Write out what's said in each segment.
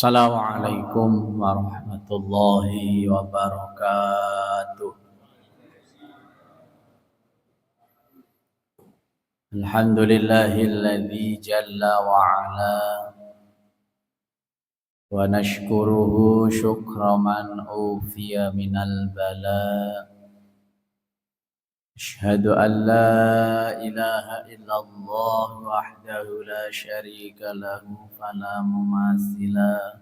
Assalamualaikum warahmatullahi wabarakatuh. Alhamdulillahilladzi jalla wa ala wa nashkuruhu syukra man ufiya minal bala. Asyhadu an la ilaha illallah wahdahu la syarika lahu fala mumatsila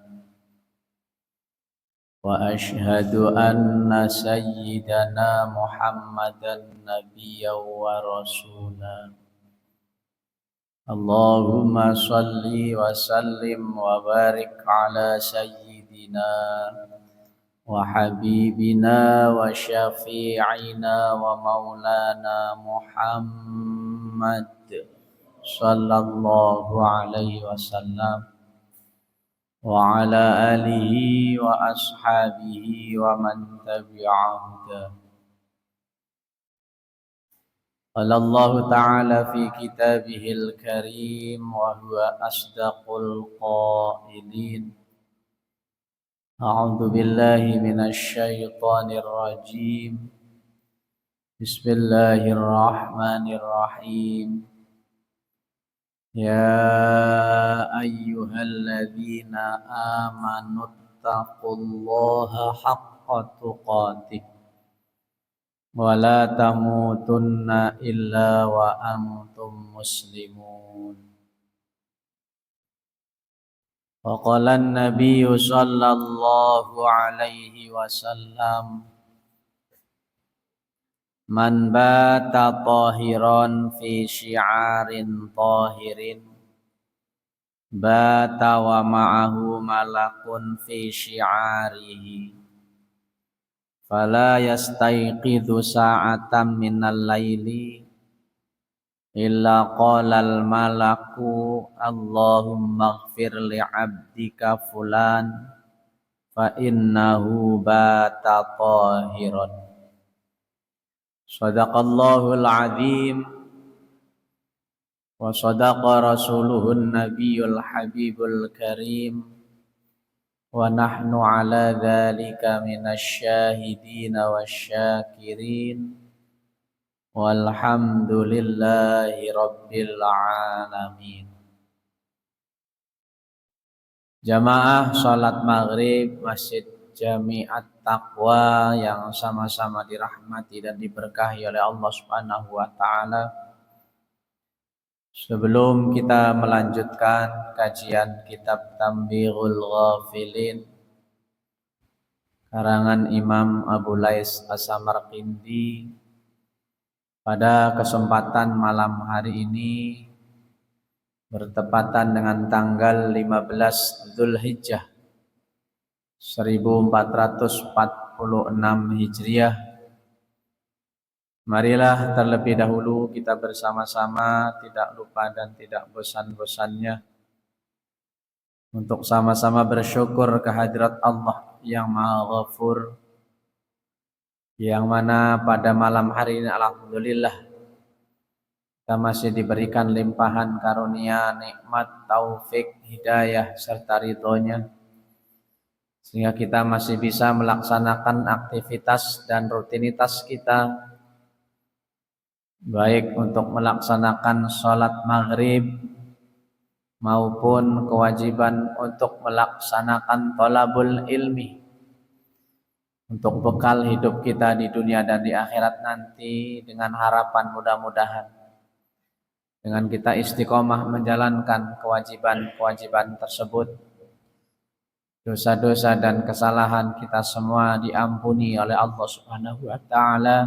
wa asyhadu anna sayyidana Muhammadan nabiyyan wa rasula. Allahumma salli wa sallim wa barik ala sayyidina wa habibina wa syafi'ina wa maulana Muhammad sallallahu alaihi wasallam wa ala alihi wa ashabihi wa man tabi'ahu. Qala Allah ta'ala fi kitabihil karim wa huwa asdaqul qailin. A'udzu billahi minasy syaithanir rajim. Bismillahirrahmanirrahim. Ya ayyuhalladzina amanu taqullaha haqqa tuqatih wa la tamutunna illa wa antum muslimun. Wa qala an-nabiyyu sallallahu alaihi wasallam, man bata tahiran fi syi'arin tahirin bata wa ma'ahu malakun fi syi'arihi fala yastayqidhu sa'atan minal laili illa qalal malaku Allahumma ighfir li 'abdika fulan fa innahu bata tahiran. Sadaqallahul azim wa sadaqa rasuluhun nabiyul habibul karim wa nahnu ala dzalika minasyahidina wasyakirin walhamdulillahi rabbil alamin. Jamaah salat maghrib Masjid Jami'at Taqwa yang sama-sama dirahmati dan diberkahi oleh Allah Subhanahu wa taala. Sebelum kita melanjutkan kajian kitab Tambighul Ghafilin karangan Imam Abu Lais As-Samarqindi, pada kesempatan malam hari ini bertepatan dengan tanggal 15 Dzulhijjah 1446 Hijriah, marilah terlebih dahulu kita bersama-sama tidak lupa dan tidak bosan-bosannya untuk sama-sama bersyukur kehadirat Allah yang Maha Ghafur, yang mana pada malam hari ini alhamdulillah kita masih diberikan limpahan karunia, nikmat, taufik, hidayah serta ridhonya, sehingga kita masih bisa melaksanakan aktivitas dan rutinitas kita, baik untuk melaksanakan sholat maghrib maupun kewajiban untuk melaksanakan thalabul ilmi, untuk bekal hidup kita di dunia dan di akhirat nanti, dengan harapan mudah-mudahan dengan kita istiqomah menjalankan kewajiban-kewajiban tersebut, dosa-dosa dan kesalahan kita semua diampuni oleh Allah Subhanahu wa taala,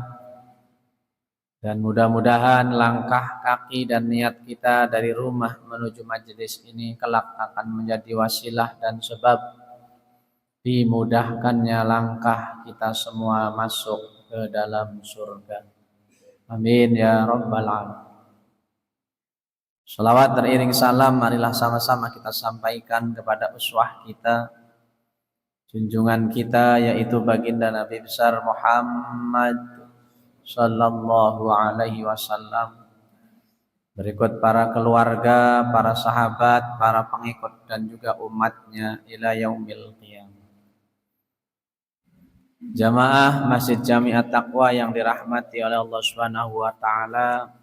dan mudah-mudahan langkah kaki dan niat kita dari rumah menuju majelis ini kelak akan menjadi wasilah dan sebab dimudahkannya langkah kita semua masuk ke dalam surga. Amin ya rabbal alamin. Salawat teriring salam marilah sama-sama kita sampaikan kepada uswah kita, junjungan kita, yaitu baginda Nabi besar Muhammad sallallahu alaihi wasallam, berikut para keluarga, para sahabat, para pengikut dan juga umatnya ila yaumil qiyamah. Jamaah Masjid Jami'at Taqwa yang dirahmati oleh Allah Subhanahu wa taala.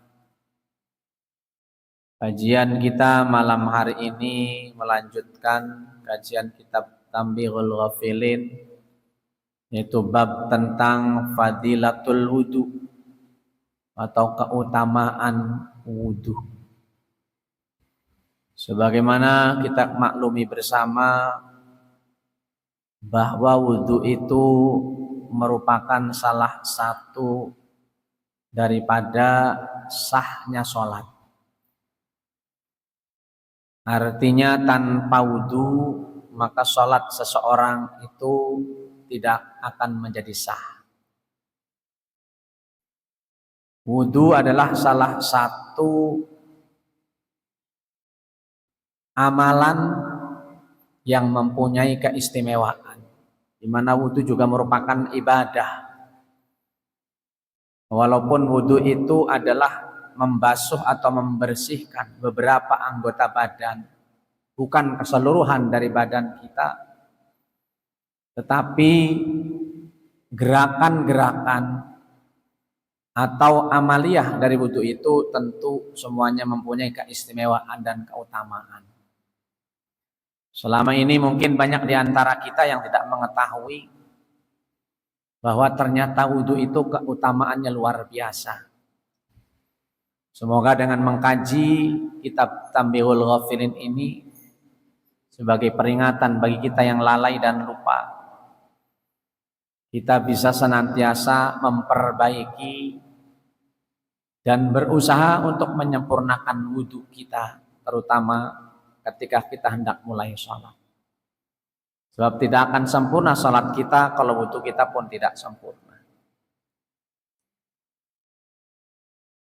Kajian kita malam hari ini melanjutkan kajian kitab Tanbihul Ghafilin, yaitu bab tentang fadilatul wudu atau keutamaan wudu. Sebagaimana kita maklumi bersama bahwa wudu itu merupakan salah satu daripada sahnya sholat. Artinya tanpa wudu maka sholat seseorang itu tidak akan menjadi sah. Wudu adalah salah satu amalan yang mempunyai keistimewaan, di mana wudu juga merupakan ibadah. Walaupun wudu itu adalah membasuh atau membersihkan beberapa anggota badan, bukan keseluruhan dari badan kita, tetapi gerakan-gerakan atau amaliyah dari wudu itu tentu semuanya mempunyai keistimewaan dan keutamaan. Selama ini mungkin banyak di antara kita yang tidak mengetahui bahwa ternyata wudu itu keutamaannya luar biasa. Semoga dengan mengkaji kitab Tanbihul Ghafilin ini sebagai peringatan bagi kita yang lalai dan lupa, kita bisa senantiasa memperbaiki dan berusaha untuk menyempurnakan wudu kita, terutama ketika kita hendak mulai sholat. Sebab tidak akan sempurna sholat kita kalau wudu kita pun tidak sempurna.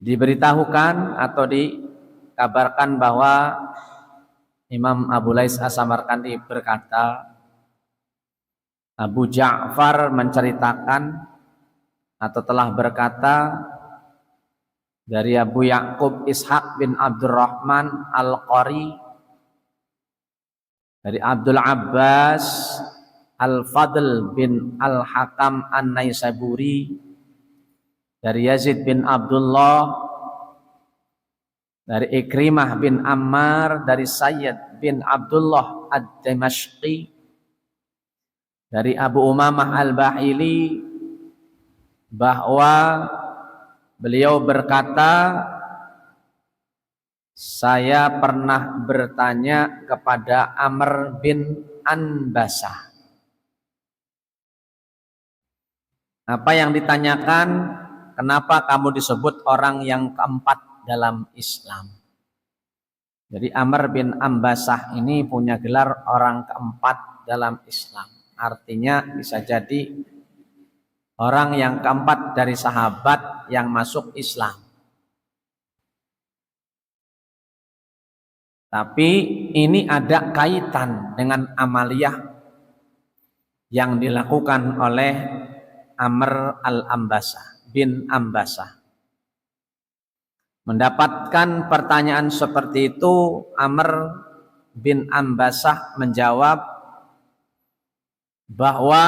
Diberitahukan atau dikabarkan bahwa Imam Abu Lais As-Samarqandi berkata, Abu Ja'far menceritakan atau telah berkata dari Abu Ya'qub Ishaq bin Abdurrahman Al-Qari, dari Abdul Abbas Al-Fadl bin Al-Hakam An-Naisaburi, dari Yazid bin Abdullah, dari Ikrimah bin Ammar, dari Sayyid bin Abdullah Ad-Dimashqi, dari Abu Umamah Al-Bahili, bahwa beliau berkata, saya pernah bertanya kepada Amr bin Anbasah. Apa yang ditanyakan? Kenapa kamu disebut orang yang keempat dalam Islam? Jadi Amr bin Anbasah ini punya gelar orang keempat dalam Islam. Artinya bisa jadi orang yang keempat dari sahabat yang masuk Islam. Tapi ini ada kaitan dengan amaliyah yang dilakukan oleh Amr al-Ambasah bin Ambasah. Mendapatkan pertanyaan seperti itu, Amr bin Ambasah menjawab bahwa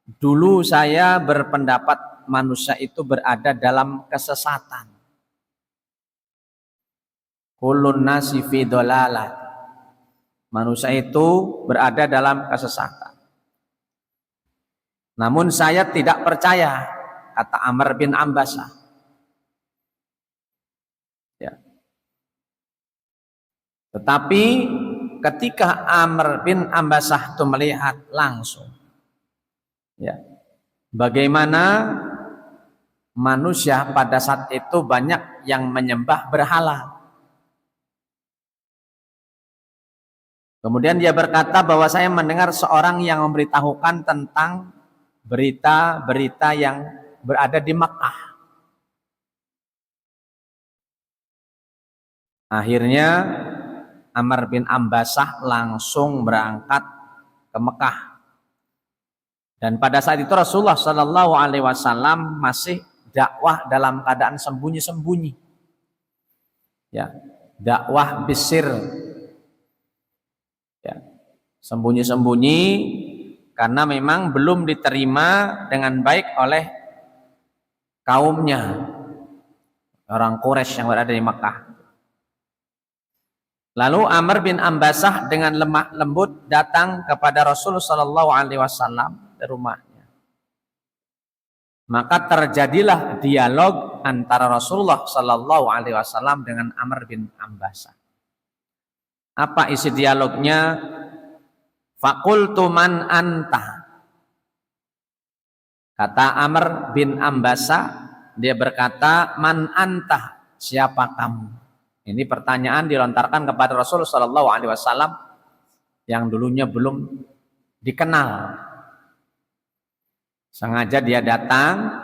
dulu saya berpendapat manusia itu berada dalam kesesatan. Kullun nasi fi dhalalah. Manusia itu berada dalam kesesatan. Namun saya tidak percaya, kata Amr bin Ambasah. Ya. Tetapi ketika Amr bin Ambasah itu melihat langsung, ya, bagaimana manusia pada saat itu banyak yang menyembah berhala. Kemudian dia berkata bahwa saya mendengar seorang yang memberitahukan tentang berita-berita yang berada di Mekah. Akhirnya Amr bin Ambasah langsung berangkat ke Mekah. Dan pada saat itu Rasulullah Shallallahu Alaihi Wasallam masih dakwah dalam keadaan sembunyi-sembunyi. Ya, dakwah bisir. Ya, sembunyi-sembunyi karena memang belum diterima dengan baik oleh kaumnya, orang Quraisy yang berada di Makkah. Lalu Amr bin Ambasah dengan lemah lembut datang kepada Rasul sallallahu alaihi wasallam di rumahnya. Maka terjadilah dialog antara Rasulullah sallallahu alaihi wasallam dengan Amr bin Ambasah. Apa isi dialognya? Faqultu man anta. Kata Amr bin Ambasah, dia berkata, man anta, siapa kamu? Ini pertanyaan dilontarkan kepada Rasul sallallahu alaihi wasallam yang dulunya belum dikenal. Sengaja dia datang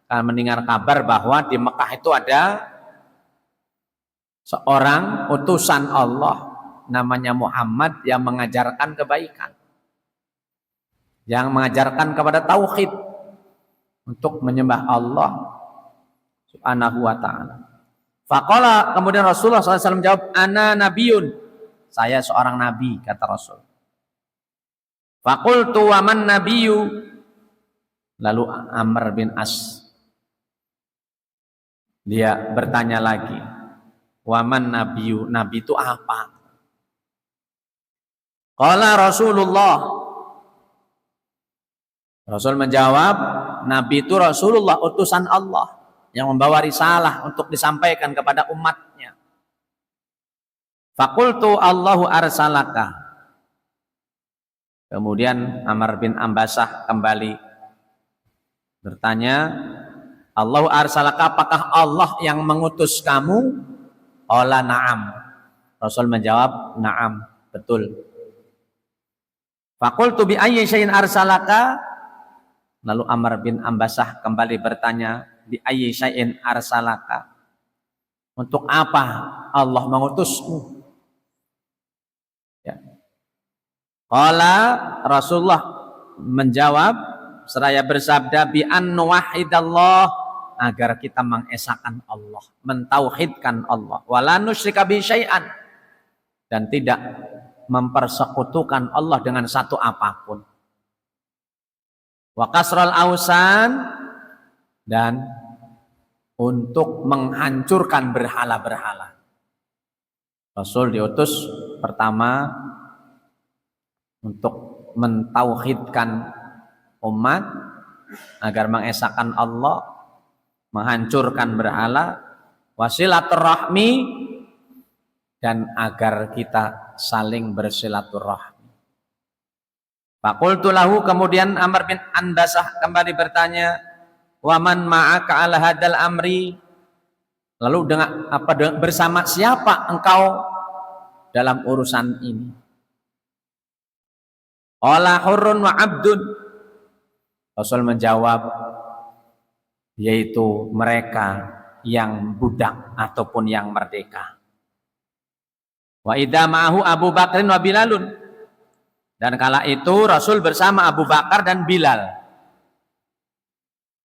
karena mendengar kabar bahwa di Mekah itu ada seorang utusan Allah namanya Muhammad yang mengajarkan kebaikan, yang mengajarkan kepada tauhid untuk menyembah Allah Subhanahu wa ta'ala. Faqala, kemudian Rasulullah SAW jawab, ana nabiyun, saya seorang nabi, kata Rasul. Faqultu wa man nabiyyu. Lalu Amr bin As, dia bertanya lagi, wa man nabiyyu, nabi itu apa? Qala Rasulullah. Rasul menjawab, nabi itu Rasulullah, utusan Allah yang membawa risalah untuk disampaikan kepada umatnya. Faqultu Allahu arsalaka. Kemudian Amr bin Ambasah kembali bertanya, Allahu arsalaka, apakah Allah yang mengutus kamu? Qala na'am. Rasul menjawab, na'am, betul. Faqultu bi ayyi syai'in arsalaka. Lalu Amr bin Ambasah kembali bertanya, bi ayyi syai'in arsalaka, untuk apa Allah mengutusmu? Ya. Qala, Rasulullah menjawab seraya bersabda, bi an nuwahhidallah, agar kita mengesahkan Allah, mentauhidkan Allah, wala nusyrika bi syai'an, dan tidak mempersekutukan Allah dengan satu apapun. Wa kasral ausan, dan untuk menghancurkan berhala-berhala. Rasul diutus pertama untuk mentauhidkan umat agar mengesahkan Allah, menghancurkan berhala, wasilaturrahmi, dan agar kita saling bersilaturahmi. Faqultu lahu, kemudian Amr bin Ambasah kembali bertanya, waman ma'aka ala hadal amri, lalu bersama siapa engkau dalam urusan ini? Qala hurrun wa abdun. Rasul menjawab, yaitu mereka yang budak ataupun yang merdeka. Wa idza ma'ahu Abu Bakrin wa Bilalun, dan kala itu Rasul bersama Abu Bakar dan Bilal.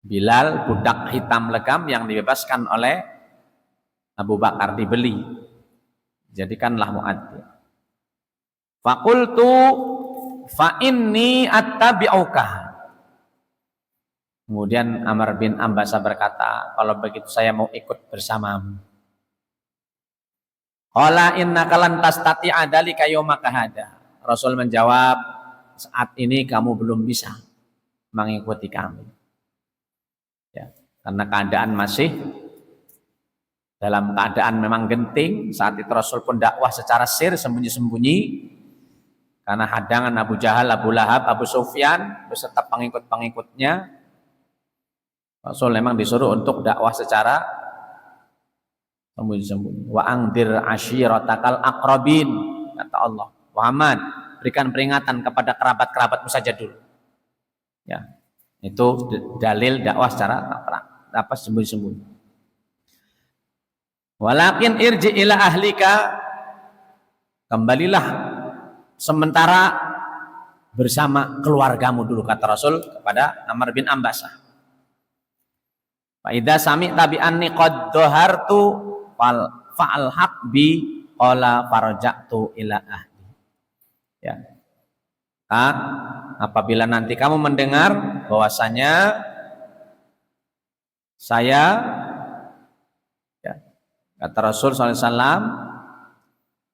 Bilal budak hitam legam yang dibebaskan oleh Abu Bakar, dibeli, jadikanlah muadzin. Faqultu fa inni attabi'uka. Kemudian Amr bin Ambasah berkata, kalau begitu saya mau ikut bersamamu. Qala innaka lan tastati'a dzalika yaumaka hada. Rasul menjawab, saat ini kamu belum bisa mengikuti kami. Ya, karena keadaan masih dalam keadaan memang genting. Saat itu Rasul pun dakwah secara sir, sembunyi-sembunyi, karena hadangan Abu Jahal, Abu Lahab, Abu Sufyan beserta pengikut-pengikutnya. Rasul memang disuruh untuk dakwah secara sembunyi-sembunyi. Wa angdir ashiratakal aqrabin, kata Allah. Muhammad, berikan peringatan kepada kerabat-kerabatmu saja dulu. Ya, itu dalil dakwah secara sembunyi-sembunyi. Walakin irji ila ahlika, kembalilah sementara bersama keluargamu dulu, kata Rasul kepada Amr bin Ambasah. Fa idza sami'ta bi anni qad dhahartu fa'alhaq bi qala faraja'tu ila ahli. Ya. Apabila nanti kamu mendengar bahwasanya saya, ya, kata Rasul SAW,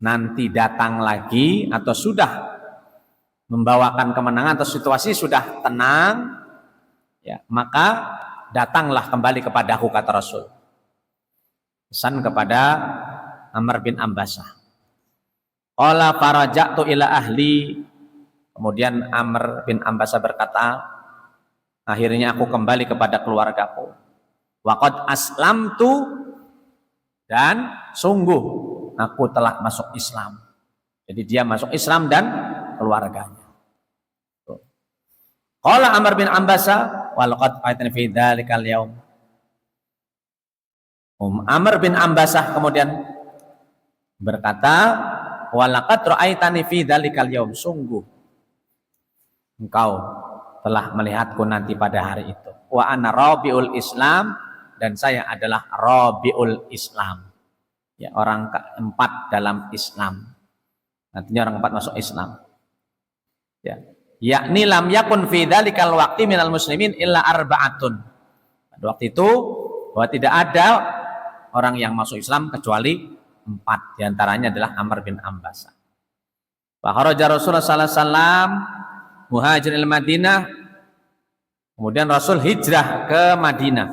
nanti datang lagi atau sudah membawakan kemenangan atau situasi sudah tenang, ya, maka datanglah kembali kepadaku, kata Rasul. Pesan kepada Amr bin Ambasah. Qala faraja'tu ila ahli. Kemudian Amr bin Ambasah berkata, akhirnya aku kembali kepada keluargaku. Waqad aslamtu, dan sungguh aku telah masuk Islam. Jadi dia masuk Islam dan keluarganya. Qala Amr bin Ambasah wa laqad aitani fi dzalikal yaum. Amr bin Ambasah kemudian berkata, wa laqad ra'aitani fi dzalikal yaum, sungguh engkau telah melihatku nanti pada hari itu. Wa ana rabiul Islam, dan saya adalah rabiul Islam. Ya, orang keempat dalam Islam. Nantinya orang keempat masuk Islam. Ya. Yakni lam yakun fi dzalikal waqti minal muslimin illa arba'atun. Pada waktu itu bahwa tidak ada orang yang masuk Islam kecuali 4. Di antaranya adalah Amr bin Ambasah. Wa kharaja Rasulullah sallallahu alaihi wasallam muhajiril Madinah. Kemudian Rasul hijrah ke Madinah.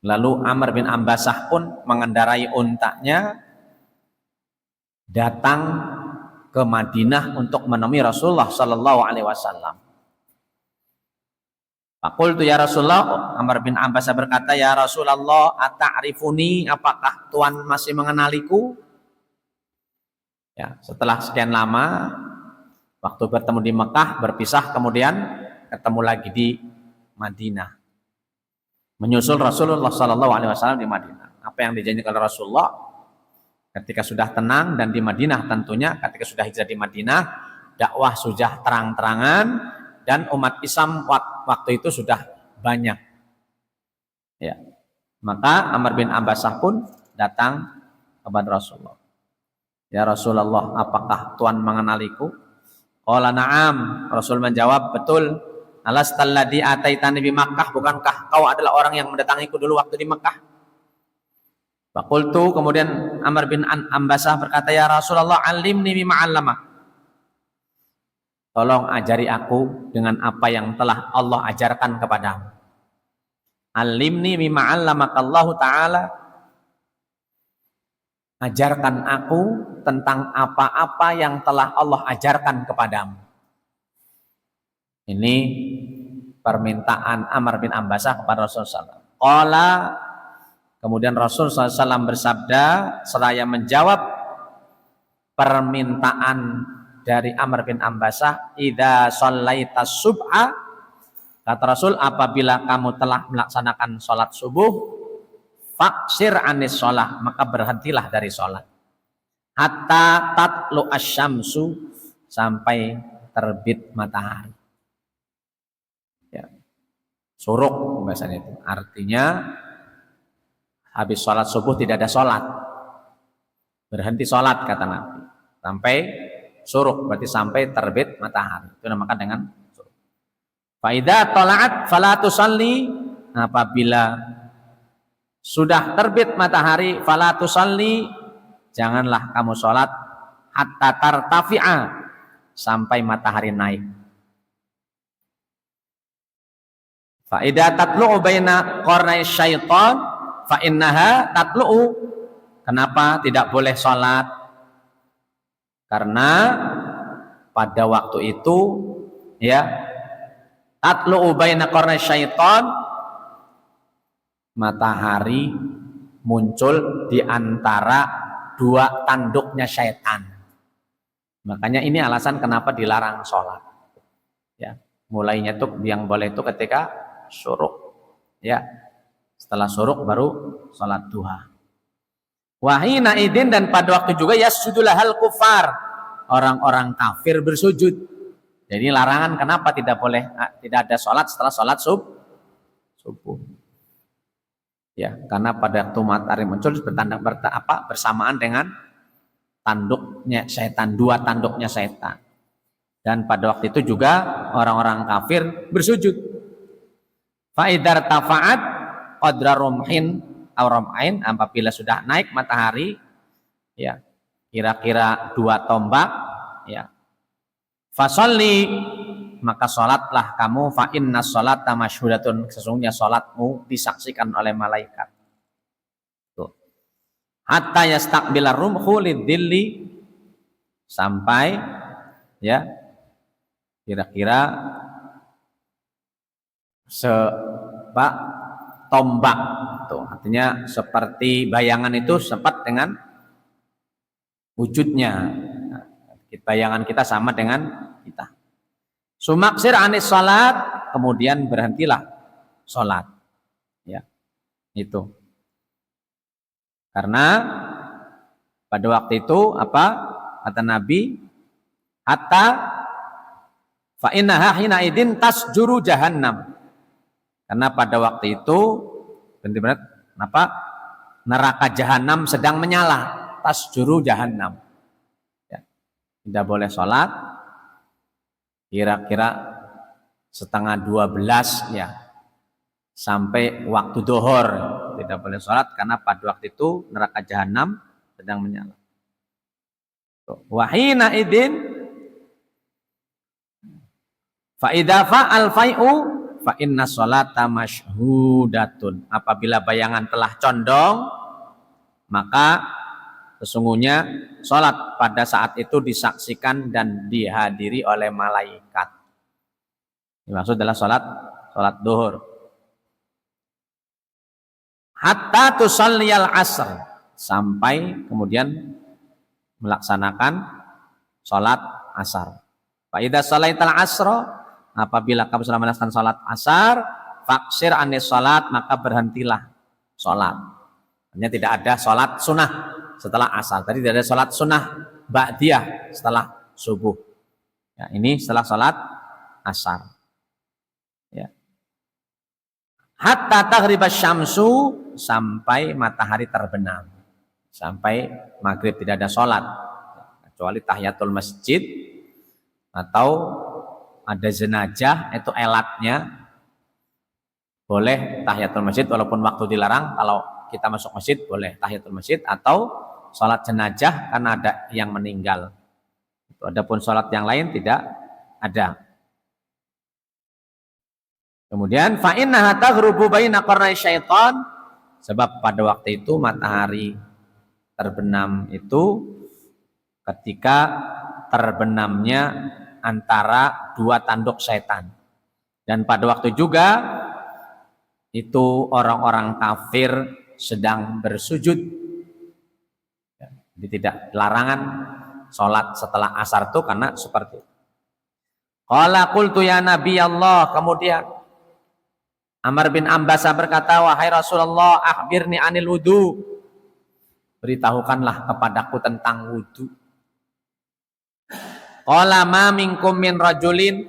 Lalu Amr bin Ambasah pun mengendarai untanya datang ke Madinah untuk menemui Rasulullah sallallahu alaihi wasallam. Faqultu ya Rasulullah, Amr bin Ambasah berkata, ya Rasulullah, ata'rifuni, apakah Tuhan masih mengenaliku? Ya, setelah sekian lama waktu bertemu di Mekah, berpisah, kemudian ketemu lagi di Madinah. Menyusul Rasulullah sallallahu alaihi wasallam di Madinah. Apa yang dijanjikan oleh Rasulullah ketika sudah tenang, dan di Madinah tentunya ketika sudah hijrah di Madinah, dakwah sudah terang-terangan dan umat Islam waktu itu sudah banyak. Ya. Maka Amr bin Ambasah pun datang kepada Rasulullah. Ya Rasulullah, apakah Tuhan mengenaliku? Qala na'am. Rasul menjawab, betul. Alastalladzi ataitani bi Makkah, bukankah kau adalah orang yang mendatangiku dulu waktu di Makkah? Faqultu, kemudian Amr bin Ambasah berkata, ya Rasulullah, alimni mimma 'allama. Tolong ajari aku dengan apa yang telah Allah ajarkan kepadamu. Alimni mimma 'allamakallahu ta'ala. Ajarkan aku tentang apa-apa yang telah Allah ajarkan kepadamu. Ini permintaan Amr bin Ambasah kepada Rasulullah SAW. Qala, kemudian Rasulullah SAW bersabda, seraya menjawab permintaan dari Amr bin Ambasah, idza shallaita subha, kata Rasul, apabila kamu telah melaksanakan sholat subuh, faksir anis sholat, maka berhentilah dari sholat. Hatta tatlu asyamsu, sampai terbit matahari. Ya. Suruk bahasanya itu. Artinya habis sholat subuh tidak ada sholat. Berhenti sholat, kata Nabi. Sampai suruk, berarti sampai terbit matahari. Itu dinamakan dengan suruk. Fa idza tala'at fala tusalli, apabila sudah terbit matahari, fala tusalli, janganlah kamu sholat, hatta tartafi'a, sampai matahari naik. Fa idza tatlu'u baina qarnai syaitan fa innaha tatlu'u. Kenapa tidak boleh sholat? Karena pada waktu itu, ya, tatlu'u baina qarnai syaitan, matahari muncul di antara dua tanduknya syaitan. Makanya ini alasan kenapa dilarang sholat. Ya, mulainya tuh yang boleh itu ketika syuruk. Ya, setelah syuruk baru sholat duha. Wahina idin, dan pada waktu juga yasjudulahal kufar, orang-orang kafir bersujud. Jadi larangan kenapa tidak boleh, tidak ada sholat setelah sholat subuh. Ya, karena pada waktu matahari muncul bersamaan dengan tanduknya setan, dua tanduknya setan. Dan pada waktu itu juga orang-orang kafir bersujud. Fa idar tafa'at qadra rumhin aw ram'ain, apabila sudah naik matahari ya kira-kira 2 tombak ya, fasolli, maka sholatlah kamu, fa inna sholata masyhudatun, sesungguhnya sholatmu disaksikan oleh malaikat. Tuh. Hatta yastaqbilar rumhu lidilli, sampai ya kira-kira tombak, tuh artinya seperti bayangan itu sempat dengan wujudnya. Nah, bayangan kita sama dengan kita. Sumaksir anis sholat, kemudian berhentilah sholat. Ya, itu. Karena pada waktu itu apa kata Nabi? Hatta fa innaha hina idin tasjuru jahannam. Karena pada waktu itu benar-benar apa? Neraka jahanam sedang menyala. Tasjuru jahannam. Ya. Tidak boleh sholat. Kira-kira 11:30 ya. Sampai waktu duhur tidak boleh sholat, karena pada waktu itu neraka jahanam sedang menyala. Wahina idin fa idza fa'al fai'u fa inna sholata masyhudatun. Apabila bayangan telah condong, maka sesungguhnya sholat pada saat itu disaksikan dan dihadiri oleh malaikat. Dimaksud adalah sholat duhur. Hatta tusalliyal asr, sampai kemudian melaksanakan sholat asar. Fa idza shalaital asra, apabila kamu sudah melaksanakan sholat asar, faksir anis sholat, maka berhentilah sholat. Artinya tidak ada sholat sunnah setelah asar. Tadi tidak ada sholat sunnah ba'diyah setelah subuh. Ya, ini setelah sholat asar. Ya. Hatta taghribasy syamsu, sampai matahari terbenam. Sampai maghrib tidak ada sholat, kecuali tahiyatul masjid atau ada jenazah, itu elatnya boleh tahiyatul masjid walaupun waktu dilarang. Kalau kita masuk masjid boleh tahiyatul masjid atau sholat jenazah karena ada yang meninggal. Adapun sholat yang lain tidak ada. Kemudian fa innaha taghrubu baina qarnay syaitan, sebab pada waktu itu matahari terbenam itu ketika terbenamnya antara 2 tanduk setan. Dan pada waktu juga itu orang-orang kafir sedang bersujud. Jadi tidak larangan sholat setelah asar itu karena seperti itu. Qala qultu ya Nabi Allah, kemudian Amr bin Ambasa berkata, wahai Rasulullah, akhbirni anil wudu, beritahukanlah kepadaku tentang wudu. Qala ma minkum min rajulin,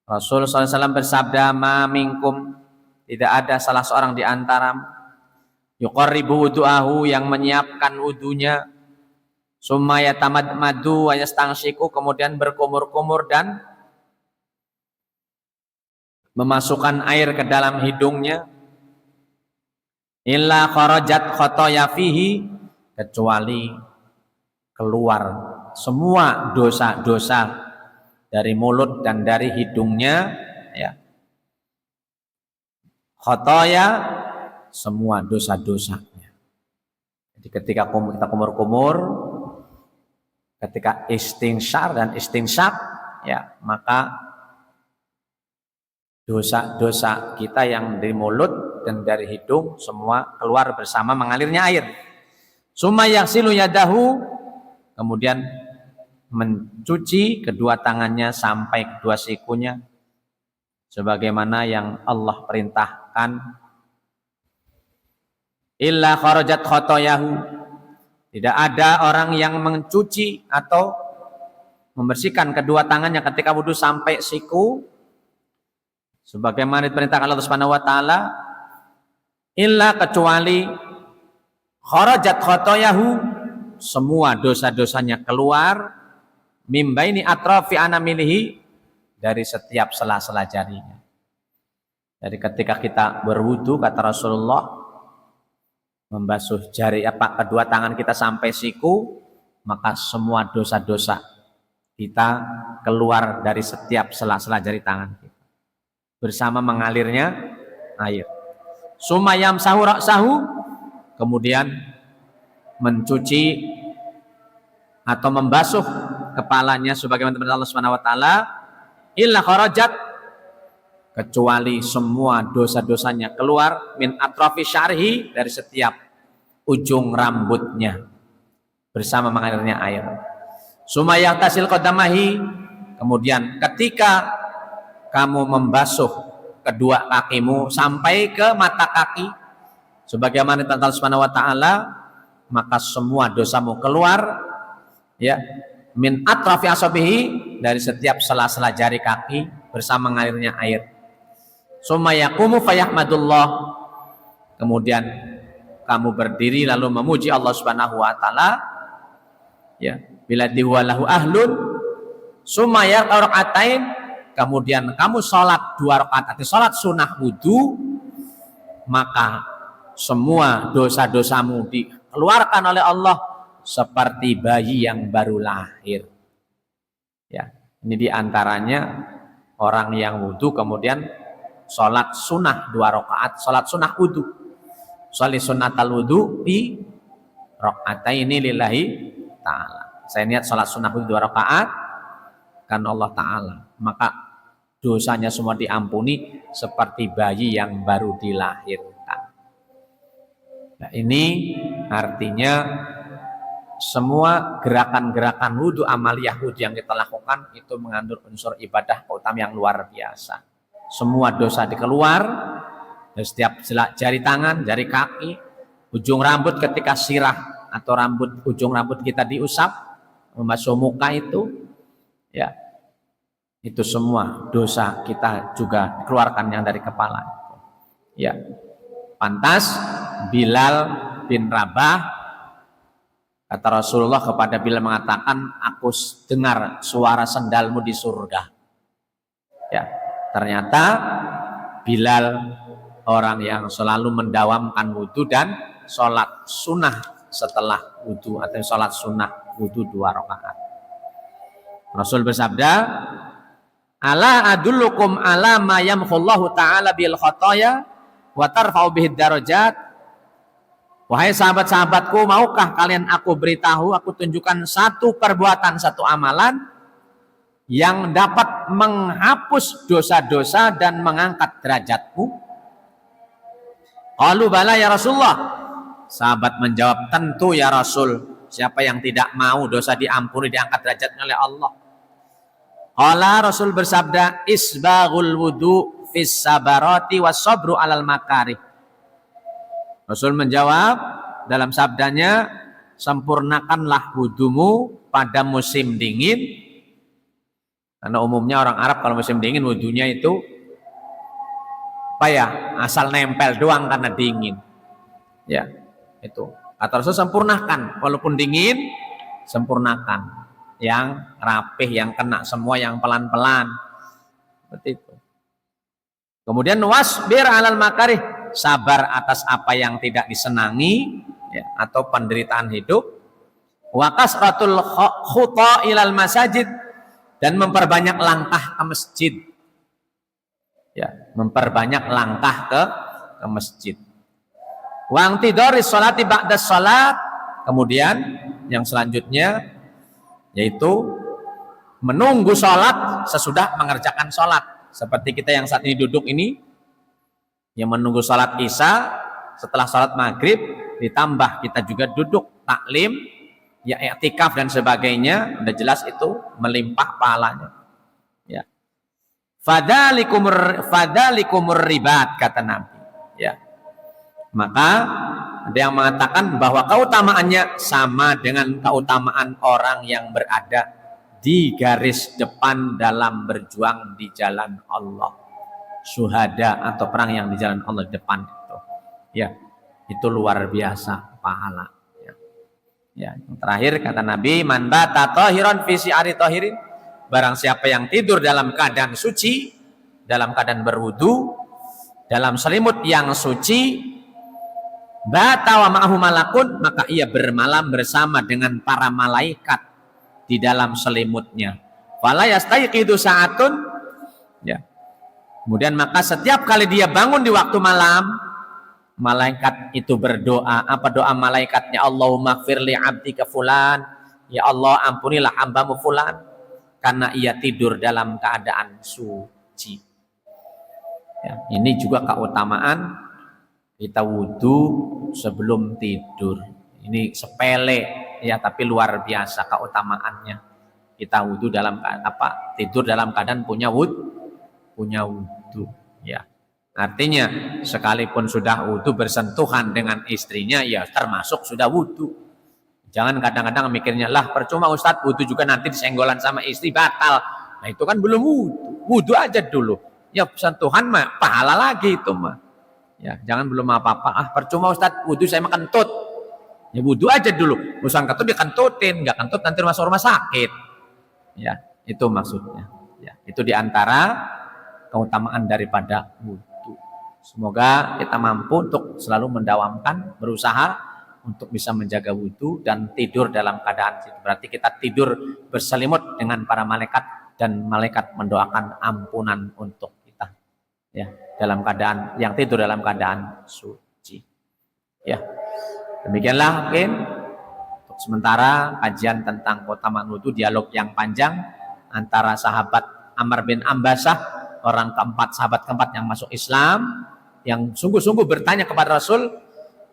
Rasul SAW bersabda, ma minkum, tidak ada salah seorang di antara yuqarribu wudu'ahu, yang menyiapkan wudunya, summa yatamadmadu wa yastangshiku, kemudian berkumur-kumur dan memasukkan air ke dalam hidungnya, illa kharajat khotoya fihi, kecuali keluar semua dosa-dosa dari mulut dan dari hidungnya, ya. Khotoya, semua dosa-dosanya. Jadi ketika kita kumur-kumur, ketika istinsyar dan istinsyak, ya, maka dosa-dosa kita yang dari mulut dan dari hidung semua keluar bersama mengalirnya air. Summa yaghsilu yadahu, kemudian mencuci kedua tangannya sampai kedua sikunya sebagaimana yang Allah perintahkan. Illa kharajat khotoyahu, tidak ada orang yang mencuci atau membersihkan kedua tangannya ketika wudu sampai siku sebagaimana diperintahkan Allah Subhanahu wa taala, illa kecuali kharajat khotoyahu, semua dosa-dosanya keluar, mimbaini atrafi anamilihi, dari setiap sela-sela jarinya. Jadi ketika kita berwudu, kata Rasulullah, membasuh jari kedua tangan kita sampai siku, maka semua dosa-dosa kita keluar dari setiap sela-sela jari tangan kita bersama mengalirnya air. Sumayam sahu, kemudian mencuci atau membasuh kepalanya sebagaimana perintah Allah Subhanahu wa taala, illa kharajat, kecuali semua dosa-dosanya keluar, min atrafi syarhi, dari setiap ujung rambutnya bersama mengalirnya air. Sumayah tasil qadamahi, kemudian ketika kamu membasuh kedua kakimu sampai ke mata kaki sebagaimana perintah Allah Subhanahu wa taala, maka semua dosamu keluar, ya, min atrafi asabihi, dari setiap sela-sela jari kaki bersama mengalirnya air. Sumayaqumu fayahmadullah, kemudian kamu berdiri lalu memuji Allah Subhanahu wa taala, ya, bila diwalahu ahlun. Sumaya rakaatain, kemudian kamu sholat 2 rakaat, artinya sholat sunnah wudu, maka semua dosa-dosamu dikeluarkan oleh Allah seperti bayi yang baru lahir. Ya, ini diantaranya orang yang wudu kemudian sholat sunnah 2 rakaat, sholat sunnah wudu, sholat sunnatal wudu bi rakaataini lillahi ta'ala. Saya niat sholat sunnah wudu 2 rakaat kan Allah Ta'ala, maka dosanya semua diampuni seperti bayi yang baru dilahirkan. Nah, ini artinya semua gerakan-gerakan wudu, amaliyah wudu yang kita lakukan itu mengandung unsur ibadah utama yang luar biasa. Semua dosa dikeluar dari setiap jari tangan, jari kaki, ujung rambut ketika sirah atau ujung rambut kita diusap, membasuh muka itu, ya, itu semua dosa kita juga dikeluarkan yang dari kepala. Ya, pantas Bilal bin Rabah, kata Rasulullah kepada Bilal mengatakan, aku dengar suara sendalmu di surga. Ya, ternyata Bilal orang yang selalu mendawamkan wudu dan sholat sunnah setelah wudu, atau sholat sunnah wudu 2 rakaat. Rasul bersabda, ala adullukum ala ma yamhullahu ta'ala bil khotoya wa tarfa'u bihid darajat. Wahai sahabat-sahabatku, maukah kalian aku beritahu, aku tunjukkan satu perbuatan, satu amalan yang dapat menghapus dosa-dosa dan mengangkat derajatmu? Qalu bala ya Rasulullah. Sahabat menjawab, tentu ya Rasul. Siapa yang tidak mau dosa diampuni, diangkat derajatnya oleh Allah? Qala, Rasul bersabda, isbaghul wudu fis sabarati was sabru alal makarih. Rasul menjawab dalam sabdanya, sempurnakanlah wudumu pada musim dingin. Karena umumnya orang Arab kalau musim dingin wudunya itu apa ya, asal nempel doang karena dingin. Ya, itu. Kata Rasul, sempurnakan, walaupun dingin, sempurnakan. Yang rapih, yang kena semua, yang pelan-pelan. Seperti itu. Kemudian wasbir alal makarih, sabar atas apa yang tidak disenangi, ya, atau penderitaan hidup. Wa kasratul khuta ilal masajid, dan memperbanyak langkah ke masjid. Ya, memperbanyak langkah ke masjid. Wa antidharis sholati ba'da sholat, kemudian yang selanjutnya yaitu menunggu sholat sesudah mengerjakan sholat. Seperti kita yang saat ini duduk ini, yang menunggu sholat isya, setelah sholat maghrib, ditambah kita juga duduk taklim, ya, i'tikaf dan sebagainya, udah jelas itu melimpah pahalanya. Ya. Fadalikumur ribat, kata Nabi. Ya. Maka ada yang mengatakan bahwa keutamaannya sama dengan keutamaan orang yang berada di garis depan dalam berjuang di jalan Allah. Syuhada atau perang yang di jalan Allah depan itu. Ya, itu luar biasa pahala. Ya, yang terakhir kata Nabi, man bata tahiran fi si'ari tahirin, barang siapa yang tidur dalam keadaan suci, dalam keadaan berwudu, dalam selimut yang suci, bata wa ma'ahu malakun, maka ia bermalam bersama dengan para malaikat di dalam selimutnya. Fala yastayqidu sa'atun, ya. Kemudian maka setiap kali dia bangun di waktu malam, malaikat itu berdoa. Apa doa malaikatnya? Allahumma gfirli abdika fulan, ya Allah ampunilah hambamu fulan, karena ia tidur dalam keadaan suci. Ya, ini juga keutamaan kita wudu sebelum tidur. Ini sepele ya, tapi luar biasa keutamaannya. Kita wudu dalam tidur dalam keadaan punya wudu ya. Artinya sekalipun sudah wudu bersentuhan dengan istrinya, ya termasuk sudah wudu. Jangan kadang-kadang mikirnya, lah percuma Ustadz wudu juga nanti disenggolan sama istri batal. Nah itu kan belum wudu. Wudu aja dulu. Ya sentuhan mah pahala lagi itu mah. Ya jangan belum apa-apa. Percuma Ustadz wudu saya mah kentut. Ya wudu aja dulu. Urusan kentut dikentutin, nggak kentut nanti masuk rumah sakit. Ya itu maksudnya. Ya itu diantara keutamaan daripada wudu. Semoga kita mampu untuk selalu mendawamkan, berusaha untuk bisa menjaga wudu dan tidur dalam keadaan itu. Berarti kita tidur berselimut dengan para malaikat dan malaikat mendoakan ampunan untuk kita. Ya, dalam keadaan yang tidur dalam keadaan suci. Ya. Demikianlah mungkin untuk sementara kajian tentang keutamaan wudu, dialog yang panjang antara sahabat Amr bin Ambasah, orang sahabat keempat yang masuk Islam, yang sungguh-sungguh bertanya kepada Rasul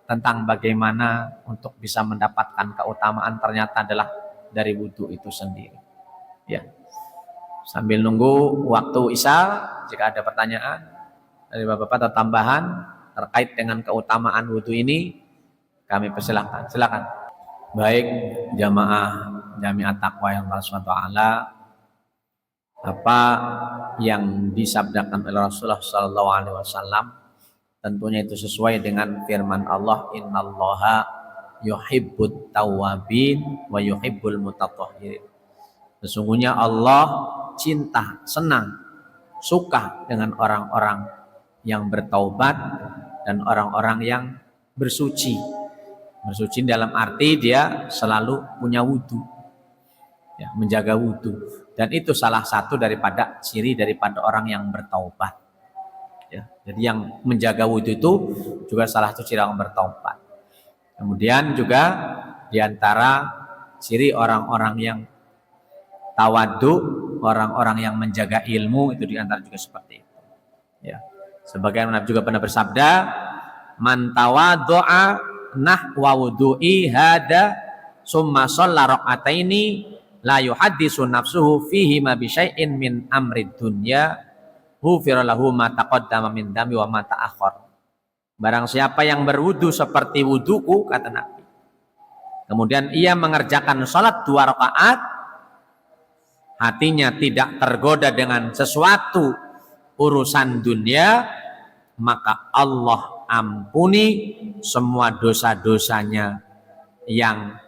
tentang bagaimana untuk bisa mendapatkan keutamaan, ternyata adalah dari wudu itu sendiri. Ya. Sambil nunggu waktu Isya, jika ada pertanyaan dari Bapak-bapak atau tambahan terkait dengan keutamaan wudu ini, kami persilahkan. Silakan. Baik, jamaah Jami'at Taqwa yang Allah SWT, apa yang disabdakan oleh Rasulullah SAW tentunya itu sesuai dengan firman Allah, innallaha yuhibbut tawwabin wa yuhibbul mutatahhirin. Sesungguhnya Allah cinta, senang, suka dengan orang-orang yang bertaubat dan orang-orang yang bersuci. Bersuci dalam arti dia selalu punya wudu, ya, menjaga wudu. Dan itu salah satu daripada ciri daripada orang yang bertaubat. Ya, jadi yang menjaga wudu itu juga salah satu ciri orang bertaubat. Kemudian juga diantara ciri orang-orang yang tawadu, orang-orang yang menjaga ilmu, itu diantara juga seperti itu. Ya, sebagian Nabi juga pernah bersabda, man tawaddu'a nahwa wudu'i hada summa shalla raka'ataini la yuhaddisu nafsuhu fihi ma bi syai'in min amrid dunya ghufira lahu ma taqaddama min dami wa ma ta'akhkhar. Barang siapa yang berwudu seperti wuduku, kata Nabi, kemudian ia mengerjakan salat 2 rakaat, hatinya tidak tergoda dengan sesuatu urusan dunia, maka Allah ampuni semua dosa-dosanya yang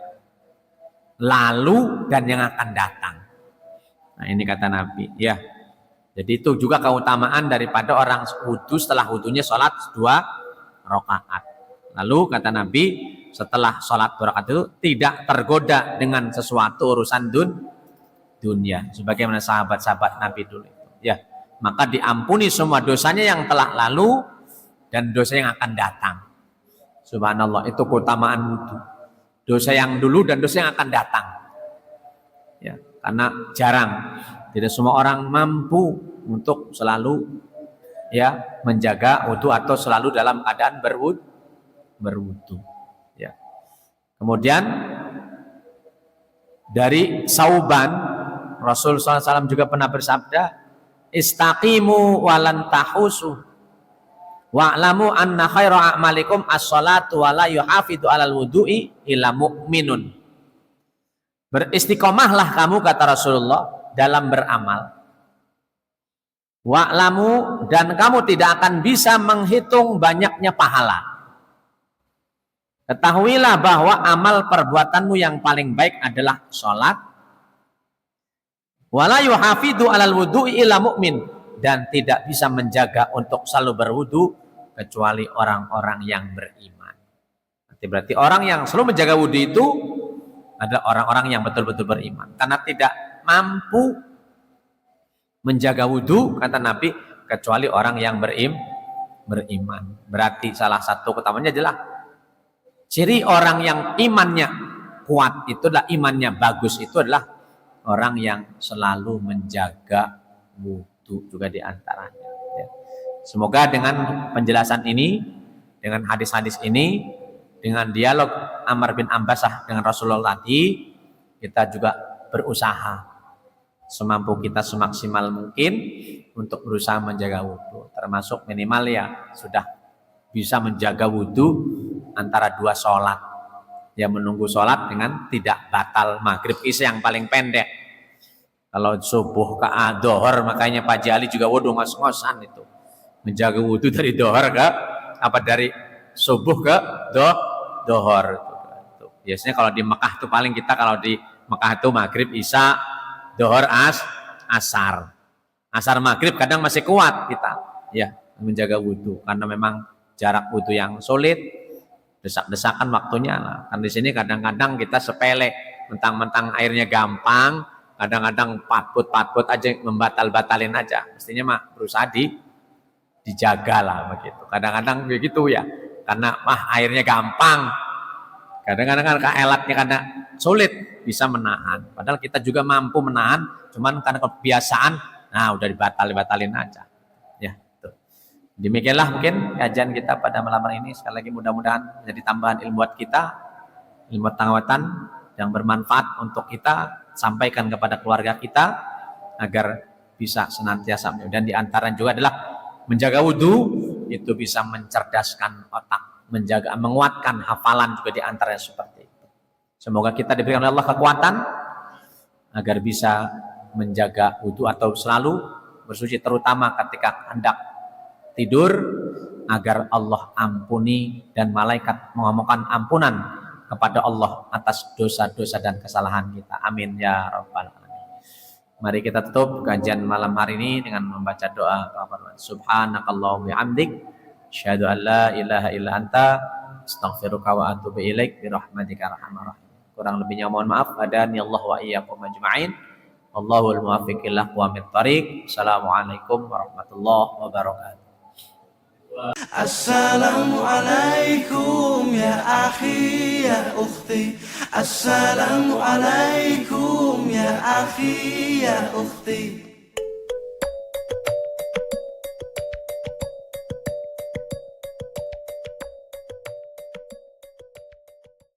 lalu dan yang akan datang. Nah ini kata Nabi, ya. Jadi itu juga keutamaan daripada orang wudu setelah wudunya sholat 2 rakaat. Lalu kata Nabi, setelah sholat 2 rakaat itu tidak tergoda dengan sesuatu urusan dunia, sebagaimana sahabat-sahabat Nabi dulu itu. Ya, maka diampuni semua dosanya yang telah lalu dan dosa yang akan datang. Subhanallah, itu keutamaan wudu. Dosa yang dulu dan dosa yang akan datang. Ya, karena jarang, tidak semua orang mampu untuk selalu ya menjaga wudu atau selalu dalam keadaan berwudu. Ya. Kemudian dari Sauban, Rasul SAW juga pernah bersabda, istaqimu walan tahusu wa'lamu anna khaira a'malikum as-salatu wa la yuhafidu alal wudu'i illa mu'minun. Beristiqomahlah kamu, kata Rasulullah, dalam beramal. Wa'lamu, dan kamu tidak akan bisa menghitung banyaknya pahala. Ketahuilah bahwa amal perbuatanmu yang paling baik adalah sholat. Wala yuhafidu alal wudu'i illa mu'min, dan tidak bisa menjaga untuk selalu berwudu kecuali orang-orang yang beriman. Berarti orang yang selalu menjaga wudu itu adalah orang-orang yang betul-betul beriman. Karena tidak mampu menjaga wudu, kata Nabi, kecuali orang yang beriman. Berarti salah satu utamanya adalah ciri orang yang imannya kuat itu adalah imannya bagus, itu adalah orang yang selalu menjaga wudu juga diantaranya. Ya. Semoga dengan penjelasan ini, dengan hadis-hadis ini, dengan dialog Amr bin Ambasah dengan Rasulullah tadi, kita juga berusaha semampu kita semaksimal mungkin untuk berusaha menjaga wudu, termasuk minimal ya sudah bisa menjaga wudu antara dua sholat, ya menunggu sholat dengan tidak batal. Maghrib isya yang paling pendek, kalau subuh ke dohor, makanya Pak Jali juga wudu ngos-ngosan itu menjaga wudu dari dohor ke dari subuh ke dohor. Biasanya kalau di Mekah tuh paling kita kalau di Mekah itu maghrib isya dohor asar maghrib kadang masih kuat kita ya menjaga wudu, karena memang jarak wudu yang sulit, desak-desakan waktunya lah. Kan di sini kadang-kadang kita sepele, mentang-mentang airnya gampang, kadang-kadang patput aja, membatalin aja. Mestinya mah berusaha dijaga lah begitu. Kadang-kadang begitu ya, karena airnya gampang. Kadang-kadang kan elatnya karena sulit bisa menahan. Padahal kita juga mampu menahan, cuman karena kebiasaan, nah udah dibatalin aja. Ya, tuh. Demikianlah mungkin kajian kita pada malam hari ini. Sekali lagi mudah-mudahan menjadi tambahan ilmu buat kita, ilmu pengetahuan yang bermanfaat untuk kita, sampaikan kepada keluarga kita agar bisa senantiasa. Dan diantara juga adalah menjaga wudhu itu bisa mencerdaskan otak, menguatkan hafalan juga diantaranya seperti itu. Semoga kita diberikan oleh Allah kekuatan agar bisa menjaga wudhu atau selalu bersuci, terutama ketika hendak tidur, agar Allah ampuni dan malaikat memohon ampunan kepada Allah atas dosa-dosa dan kesalahan kita. Amin ya rabbal alamin. Mari kita tutup kajian malam hari ini dengan membaca doa. Subhanakallahumma bihamdik, asyhadu an la ilaha illa anta, astaghfiruka wa atubu ilaik, birahmatika arhamar rahim. Kurang lebihnya mohon maaf. Hadani Allah wa iyyakum ajma'in. Allahul muwaffiq ila aqwamit thariq. Assalamualaikum warahmatullahi wabarakatuh. Assalamualaikum ya akhi ya ukhti. Assalamualaikum ya akhi ya ukhti.